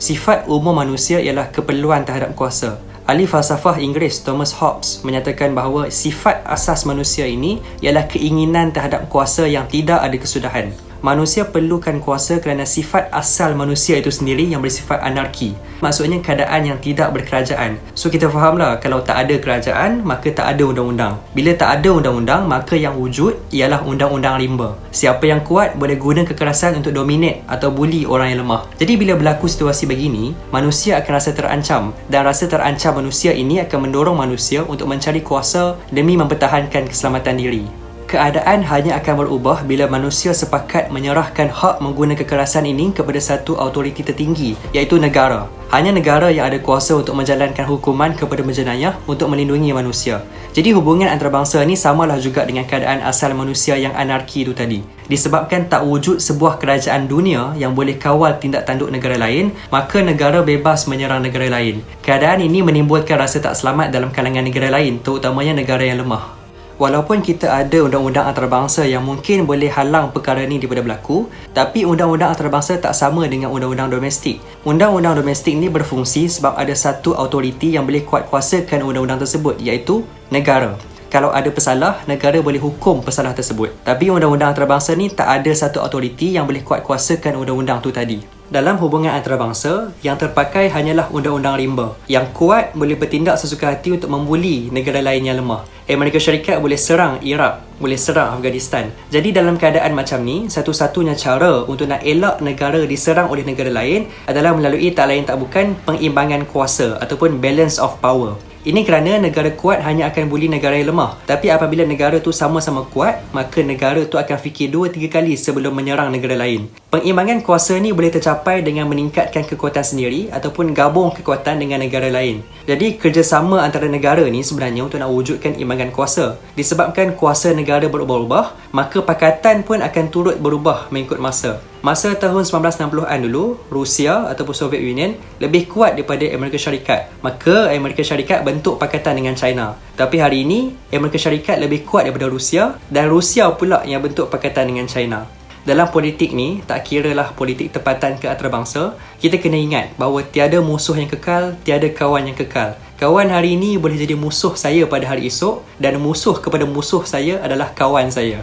Sifat umum manusia ialah keperluan terhadap kuasa. Ahli falsafah Inggeris Thomas Hobbes menyatakan bahawa sifat asas manusia ini ialah keinginan terhadap kuasa yang tidak ada kesudahan. Manusia perlukan kuasa kerana sifat asal manusia itu sendiri yang bersifat anarki. Maksudnya keadaan yang tidak berkerajaan. So kita fahamlah, kalau tak ada kerajaan, maka tak ada undang-undang. Bila tak ada undang-undang, maka yang wujud ialah undang-undang rimba. Siapa yang kuat boleh guna kekerasan untuk dominate atau bully orang yang lemah. Jadi bila berlaku situasi begini, manusia akan rasa terancam, dan rasa terancam manusia ini akan mendorong manusia untuk mencari kuasa demi mempertahankan keselamatan diri. Keadaan hanya akan berubah bila manusia sepakat menyerahkan hak mengguna kekerasan ini kepada satu autoriti tertinggi, iaitu negara. Hanya negara yang ada kuasa untuk menjalankan hukuman kepada berjenayah untuk melindungi manusia. Jadi hubungan antarabangsa ini samalah juga dengan keadaan asal manusia yang anarki itu tadi. Disebabkan tak wujud sebuah kerajaan dunia yang boleh kawal tindak tanduk negara lain, maka negara bebas menyerang negara lain. Keadaan ini menimbulkan rasa tak selamat dalam kalangan negara lain, terutamanya negara yang lemah. Walaupun kita ada undang-undang antarabangsa yang mungkin boleh halang perkara ini daripada berlaku, tapi undang-undang antarabangsa tak sama dengan undang-undang domestik. Undang-undang domestik ini berfungsi sebab ada satu autoriti yang boleh kuatkuasakan undang-undang tersebut, iaitu negara. Kalau ada pesalah, negara boleh hukum pesalah tersebut. Tapi undang-undang antarabangsa ni tak ada satu autoriti yang boleh kuatkuasakan undang-undang tu tadi. Dalam hubungan antarabangsa, yang terpakai hanyalah undang-undang rimba. Yang kuat boleh bertindak sesuka hati untuk membuli negara lain yang lemah. Amerika Syarikat boleh serang Iraq, boleh serang Afghanistan. Jadi dalam keadaan macam ni, satu-satunya cara untuk nak elak negara diserang oleh negara lain adalah melalui tak lain tak bukan pengimbangan kuasa ataupun balance of power. Ini kerana negara kuat hanya akan bully negara yang lemah. Tapi apabila negara tu sama-sama kuat, maka negara tu akan fikir 2-3 kali sebelum menyerang negara lain. Pengimbangan kuasa ni boleh tercapai dengan meningkatkan kekuatan sendiri ataupun gabung kekuatan dengan negara lain. Jadi kerjasama antara negara ni sebenarnya untuk nak wujudkan imbangan kuasa. Disebabkan kuasa negara berubah-ubah, maka pakatan pun akan turut berubah mengikut masa. Masa tahun 1960-an dulu, Rusia ataupun Soviet Union lebih kuat daripada Amerika Syarikat. Maka Amerika Syarikat bentuk pakatan dengan China. Tapi hari ini, Amerika Syarikat lebih kuat daripada Rusia dan Rusia pula yang bentuk pakatan dengan China. Dalam politik ni, tak kiralah politik tempatan ke antarabangsa, kita kena ingat bahawa tiada musuh yang kekal, tiada kawan yang kekal. Kawan hari ini boleh jadi musuh saya pada hari esok, dan musuh kepada musuh saya adalah kawan saya.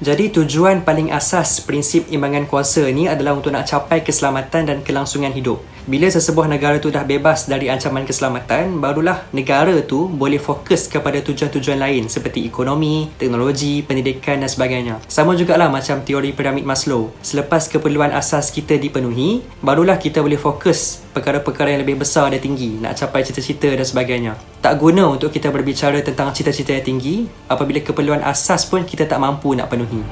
Jadi tujuan paling asas prinsip imbangan kuasa ni adalah untuk nak capai keselamatan dan kelangsungan hidup. Bila sesebuah negara tu dah bebas dari ancaman keselamatan, barulah negara tu boleh fokus kepada tujuan-tujuan lain seperti ekonomi, teknologi, pendidikan dan sebagainya. Sama jugalah macam teori piramid Maslow. Selepas keperluan asas kita dipenuhi, barulah kita boleh fokus perkara-perkara yang lebih besar dan tinggi, nak capai cita-cita dan sebagainya. Tak guna untuk kita berbicara tentang cita-cita yang tinggi apabila keperluan asas pun kita tak mampu nak penuhi.